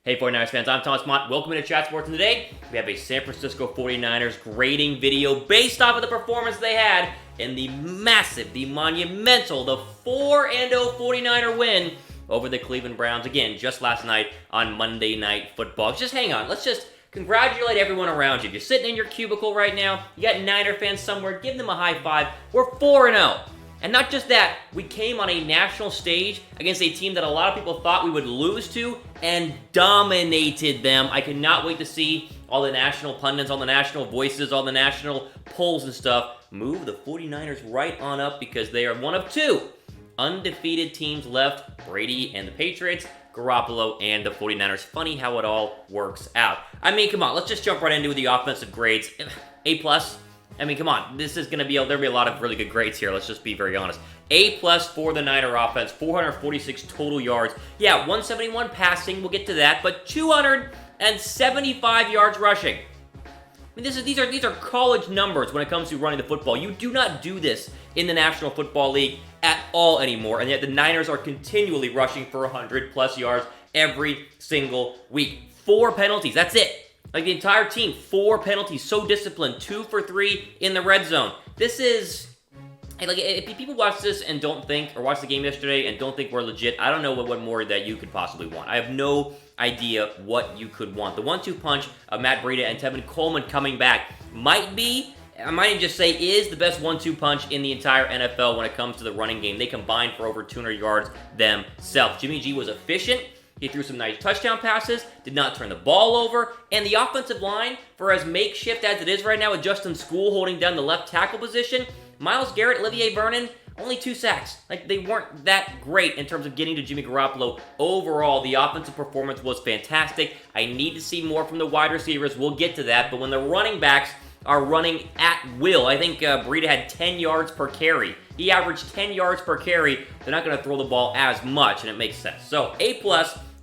Hey 49ers fans, I'm Thomas Mott. Welcome to Chat Sports, and today we have a San Francisco 49ers grading video based off of the performance they had in the massive, the monumental, the 4-0 49er win over the Cleveland Browns, again, just last night on Monday Night Football. Just hang on, let's just congratulate everyone around you. If you're sitting in your cubicle right now, you got Niner fans somewhere, give them a high five. We're 4-0. And not just that, we came on a national stage against a team that a lot of people thought we would lose to and dominated them. I cannot wait to see all the national pundits, all the national voices, all the national polls and stuff move the 49ers right on up because they are one of two undefeated teams left, Brady and the Patriots, Garoppolo and the 49ers. Funny how it all works out. I mean, come on, let's just jump right into the offensive grades. A+. I mean, come on, this is going to be, there'll be a lot of really good grades here, let's just be very honest. A+ for the Niner offense, 446 total yards. Yeah, 171 passing, we'll get to that, but 275 yards rushing. I mean, these are college numbers when it comes to running the football. You do not do this in the National Football League at all anymore, and yet the Niners are continually rushing for 100+ yards every single week. 4 penalties, that's it. Like the entire team, 4 penalties, so disciplined, 2 for 3 in the red zone. This is, like, if people watch this and don't think, or watch the game yesterday and don't think we're legit, I don't know what more that you could possibly want. I have no idea what you could want. The 1-2 punch of Matt Breida and Tevin Coleman coming back might be, I might even just say is the best 1-2 punch in the entire NFL when it comes to the running game. They combined for over 200 yards themselves. Jimmy G was efficient. He threw some nice touchdown passes, did not turn the ball over, and the offensive line, for as makeshift as it is right now with Justin School holding down the left tackle position, Myles Garrett, Olivier Vernon, only 2 sacks. Like, they weren't that great in terms of getting to Jimmy Garoppolo. Overall, the offensive performance was fantastic. I need to see more from the wide receivers. We'll get to that, but when the running backs are running at will, I think Breida had 10 yards per carry. He averaged 10 yards per carry. They're not going to throw the ball as much, and it makes sense. So, A+.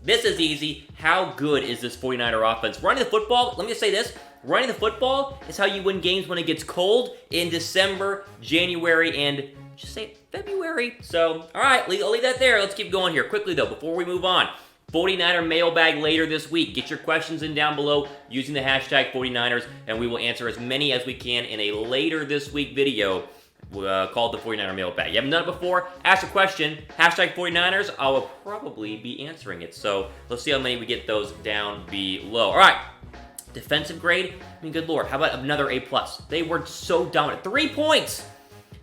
This is easy. How good is this 49er offense? Running the football, let me just say this. Running the football is how you win games when it gets cold in December, January, and just say February. So, all right, I'll leave that there. Let's keep going here. Quickly, though, before we move on. 49er mailbag later this week. Get your questions in down below using the hashtag 49ers, and we will answer as many as we can in a later this week video called the 49er mailbag. You haven't done it before? Ask a question, hashtag 49ers. I will probably be answering it. So let's see how many we get those down below. All right, defensive grade. I mean, good Lord, how about another A+? They were so dominant. 3 points.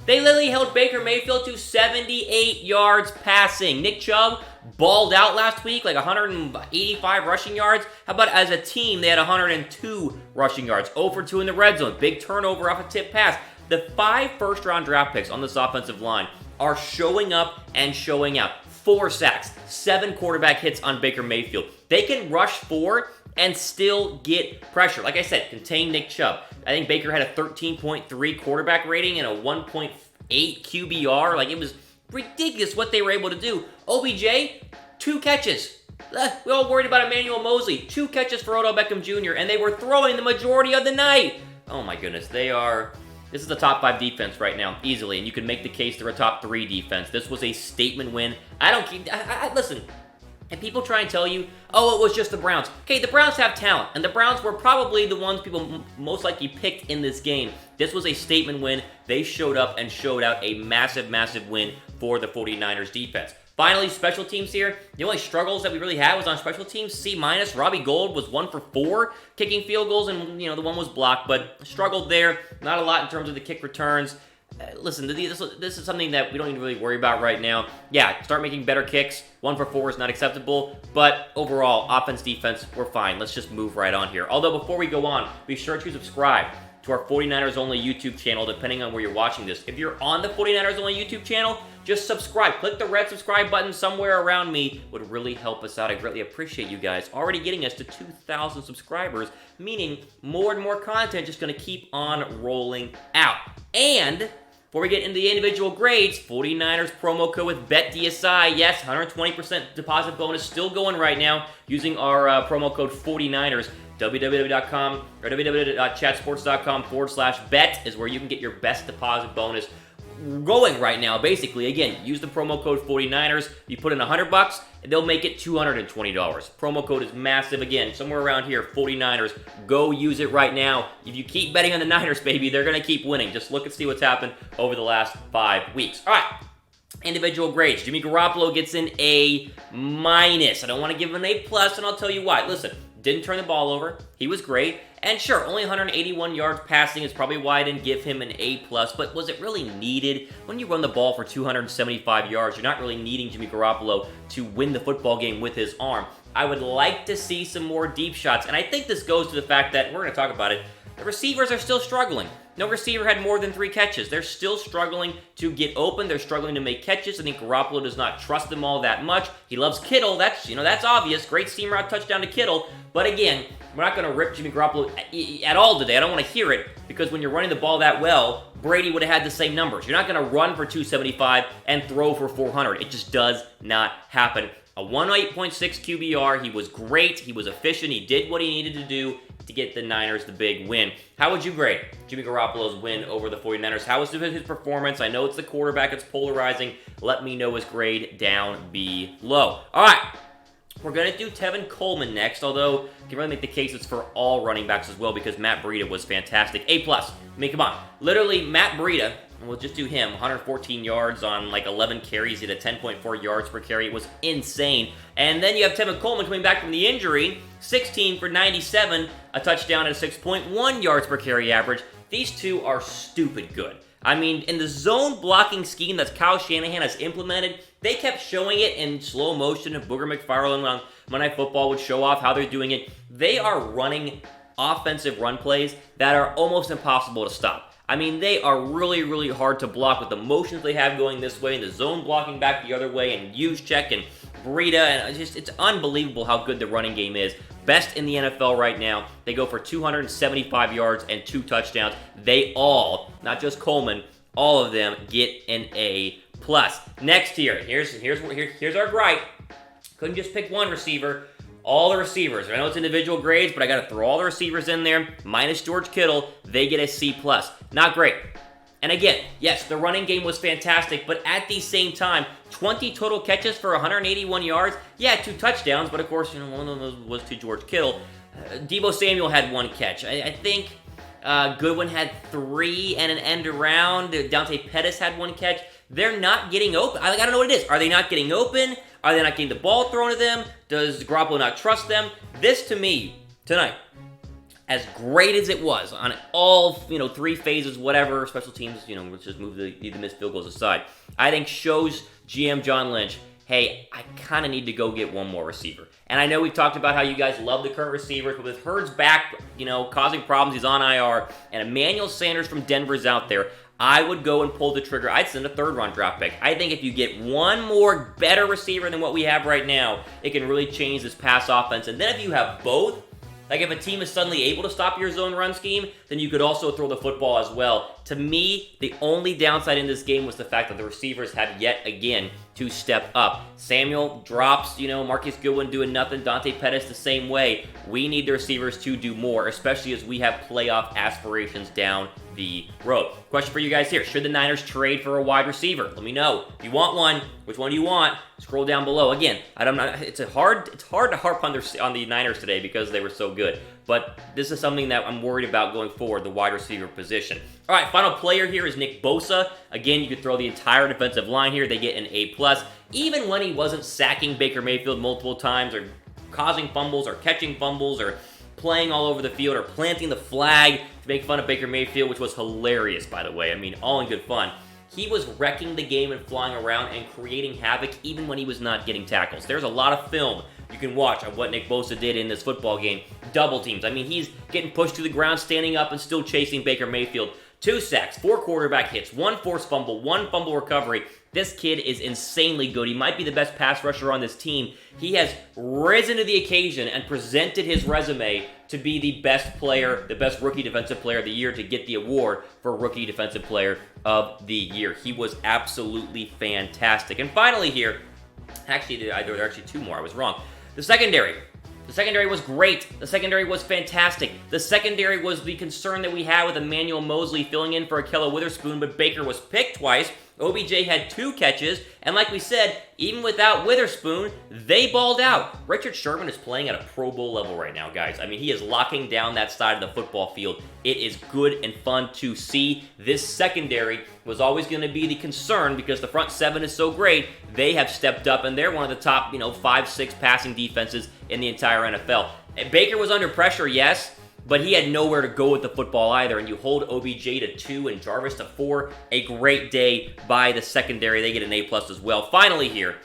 They literally held Baker Mayfield to 78 yards passing. Nick Chubb balled out last week, like 185 rushing yards. How about as a team, they had 102 rushing yards. 0 for 2 in the red zone. Big turnover off a tip pass. The 5 first-round draft picks on this offensive line are showing up and showing out. 4 sacks, 7 quarterback hits on Baker Mayfield. They can rush 4 and still get pressure. Like I said, contain Nick Chubb. I think Baker had a 13.3 quarterback rating and a 1.8 QBR. Like, it was ridiculous what they were able to do. OBJ, 2 catches. We're all worried about Emmanuel Mosley. 2 catches for Odell Beckham Jr., and they were throwing the majority of the night. Oh my goodness, this is the top 5 defense right now, easily, and you can make the case they're a top 3 defense. This was a statement win. Listen, and people try and tell you, oh, it was just the Browns. Okay, the Browns have talent, and the Browns were probably the ones people most likely picked in this game. This was a statement win. They showed up and showed out a massive, massive win for the 49ers defense. Finally, special teams here. The only struggles that we really had was on special teams. C-. Robbie Gould was 1 for 4 kicking field goals, and, the one was blocked, but struggled there. Not a lot in terms of the kick returns. Listen, this is something that we don't even really worry about right now. Yeah, start making better kicks. 1 for 4 is not acceptable, but overall, offense, defense, we're fine. Let's just move right on here. Although, before we go on, be sure to subscribe to our 49ers Only YouTube channel, depending on where you're watching this. If you're on the 49ers Only YouTube channel, just subscribe. Click the red subscribe button somewhere around me. Would really help us out. I greatly appreciate you guys already getting us to 2,000 subscribers, meaning more and more content just going to keep on rolling out. And before we get into the individual grades, 49ers promo code with BetDSI. Yes, 120% deposit bonus still going right now using our promo code 49ers. www.chatsports.com/bet is where you can get your best deposit bonus going right now, basically. Again, use the promo code 49ers. You put in $100, and they'll make it $220. Promo code is massive. Again, somewhere around here, 49ers. Go use it right now. If you keep betting on the Niners, baby, they're going to keep winning. Just look and see what's happened over the last 5 weeks. All right. Individual grades. Jimmy Garoppolo gets an A-. I don't want to give him an A+, and I'll tell you why. Listen, didn't turn the ball over. He was great. And sure, only 181 yards passing is probably why I didn't give him an A+, but was it really needed? When you run the ball for 275 yards, you're not really needing Jimmy Garoppolo to win the football game with his arm. I would like to see some more deep shots, and I think this goes to the fact that, we're going to talk about it, the receivers are still struggling. No receiver had more than 3 catches. They're still struggling to get open. They're struggling to make catches. I think Garoppolo does not trust them all that much. He loves Kittle. That's obvious. Great seam route touchdown to Kittle. But again, we're not going to rip Jimmy Garoppolo at all today. I don't want to hear it, because when you're running the ball that well, Brady would have had the same numbers. You're not going to run for 275 and throw for 400. It just does not happen. A 108.6 QBR. He was great. He was efficient. He did what he needed to do to get the Niners the big win. How would you grade Jimmy Garoppolo's win over the 49ers? How was his performance? I know it's the quarterback. It's polarizing. Let me know his grade down below. All right. We're going to do Tevin Coleman next, although you can really make the case it's for all running backs as well, because Matt Breida was fantastic. A+. I mean, come on. Literally, Matt Breida, we'll just do him, 114 yards on like 11 carries. He had a 10.4 yards per carry. It was insane. And then you have Tevin Coleman coming back from the injury, 16 for 97, a touchdown and a 6.1 yards per carry average. These two are stupid good. I mean, in the zone blocking scheme that Kyle Shanahan has implemented, they kept showing it in slow motion, and Booger McFarland on Monday Night Football would show off how they're doing it. They are running offensive run plays that are almost impossible to stop. I mean, they are really, really hard to block with the motions they have going this way and the zone blocking back the other way, and Juszczyk and Breida, and it's unbelievable how good the running game is. Best in the NFL right now. They go for 275 yards and 2 touchdowns. They all, not just Coleman, all of them get an A+. Next here, here's our gripe. Couldn't just pick one receiver. All the receivers. I know it's individual grades, but I got to throw all the receivers in there, minus George Kittle. They get a C+. Not great. And again, yes, the running game was fantastic, but at the same time, 20 total catches for 181 yards. Yeah, 2 touchdowns, but of course, one of those was to George Kittle. Deebo Samuel had 1 catch. I think Goodwin had 3 and an end around. Dante Pettis had 1 catch. They're not getting open. I don't know what it is. Are they not getting open? Are they not getting the ball thrown to them? Does Garoppolo not trust them? This, to me, tonight, as great as it was on all, 3 phases, whatever, special teams, let's just move the missed field goals aside, I think shows GM John Lynch, hey, I kind of need to go get one more receiver. And I know we've talked about how you guys love the current receivers, but with Hurd's back, causing problems, he's on IR, and Emmanuel Sanders from Denver's out there, I would go and pull the trigger. I'd send a 3rd-round draft pick. I think if you get one more better receiver than what we have right now, it can really change this pass offense. And then if you have both, like if a team is suddenly able to stop your zone run scheme, then you could also throw the football as well. To me, the only downside in this game was the fact that the receivers have yet again to step up. Samuel drops, Marcus Goodwin doing nothing, Dante Pettis the same way. We need the receivers to do more, especially as we have playoff aspirations down the road. Question for you guys here. Should the Niners trade for a wide receiver? Let me know. If you want one, which one do you want? Scroll down below. Again, it's hard to harp on the Niners today because they were so good. But this is something that I'm worried about going forward, the wide receiver position. All right, final player here is Nick Bosa. Again, you could throw the entire defensive line here. They get an A+. Even when he wasn't sacking Baker Mayfield multiple times or causing fumbles or catching fumbles or playing all over the field or planting the flag to make fun of Baker Mayfield, which was hilarious, by the way. I mean, all in good fun. He was wrecking the game and flying around and creating havoc even when he was not getting tackles. There's a lot of film you can watch of what Nick Bosa did in this football game. Double teams. I mean, he's getting pushed to the ground, standing up, and still chasing Baker Mayfield. 2 sacks, 4 quarterback hits, 1 forced fumble, 1 fumble recovery. This kid is insanely good. He might be the best pass rusher on this team. He has risen to the occasion and presented his resume to be the best player, the best rookie defensive player of the year, to get the award for rookie defensive player of the year. He was absolutely fantastic. And finally here, actually, there are actually 2 more. I was wrong. The secondary. The secondary was great. The secondary was fantastic. The secondary was the concern that we had with Emmanuel Moseley filling in for Ahkello Witherspoon, but Baker was picked twice. OBJ had 2 catches, and like we said, even without Witherspoon, they balled out. Richard Sherman is playing at a Pro Bowl level right now, guys. I mean, he is locking down that side of the football field. It is good and fun to see. This secondary was always going to be the concern because the front 7 is so great. They have stepped up, and they're one of the top, 5-6 passing defenses in the entire NFL. And Baker was under pressure, yes, but he had nowhere to go with the football either, and you hold OBJ to 2 and Jarvis to 4. A great day by the secondary. They get an A+ as well. Finally here,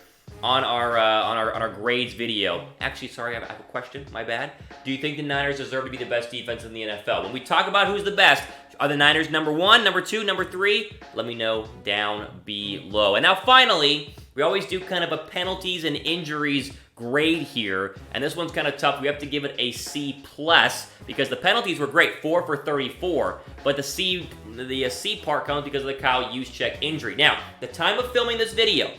on our grades video. Actually, sorry, I have a question. My bad. Do you think the Niners deserve to be the best defense in the NFL? When we talk about who's the best, are the Niners number 1, number 2, number 3? Let me know down below. And now finally, we always do kind of a penalties and injuries grade here, and this one's kind of tough. We have to give it a C+ because the penalties were great, 4 for 34, but the C part comes because of the Kyle Juszczyk injury. Now, the time of filming this video,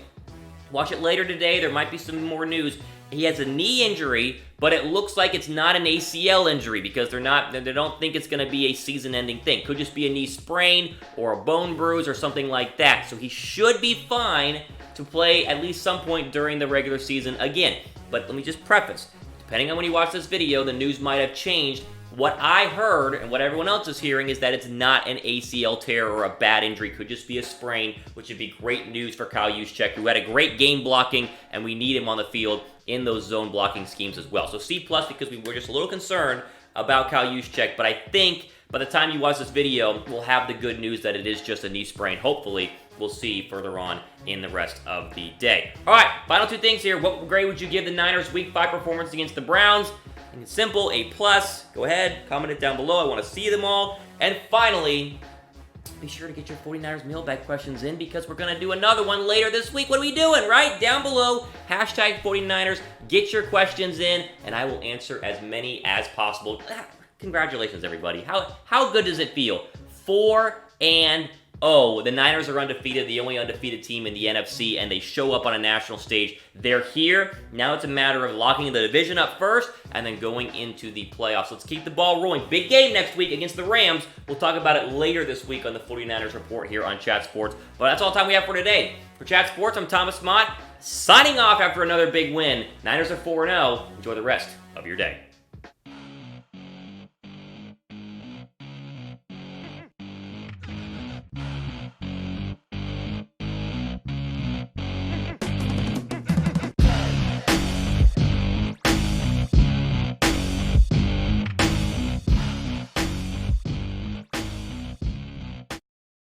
watch it later today, there might be some more news. He has a knee injury, but it looks like it's not an ACL injury because they don't think it's going to be a season-ending thing. Could just be a knee sprain or a bone bruise or something like that. So he should be fine to play at least some point during the regular season again. But let me just preface, depending on when you watch this video, the news might have changed. What I heard and what everyone else is hearing is that it's not an ACL tear or a bad injury. Could just be a sprain, which would be great news for Kyle Juszczyk, who had a great game blocking, and we need him on the field in those zone blocking schemes as well. So C+ because we were just a little concerned about Kyle Juszczyk, but I think by the time you watch this video, we'll have the good news that it is just a knee sprain. Hopefully, we'll see further on in the rest of the day. All right, final 2 things here. What grade would you give the Niners' Week 5 performance against the Browns? And it's simple, A+. Go ahead, comment it down below. I want to see them all. And finally, be sure to get your 49ers mailbag questions in because we're going to do another one later this week. What are we doing, right? Down below, hashtag 49ers. Get your questions in, and I will answer as many as possible. Congratulations, everybody. How good does it feel? 4-0. The Niners are undefeated, the only undefeated team in the NFC, and they show up on a national stage. They're here. Now it's a matter of locking the division up first and then going into the playoffs. Let's keep the ball rolling. Big game next week against the Rams. We'll talk about it later this week on the 49ers Report here on Chat Sports. But that's all the time we have for today. For Chat Sports, I'm Thomas Mott, signing off after another big win. Niners are 4-0. Enjoy the rest of your day.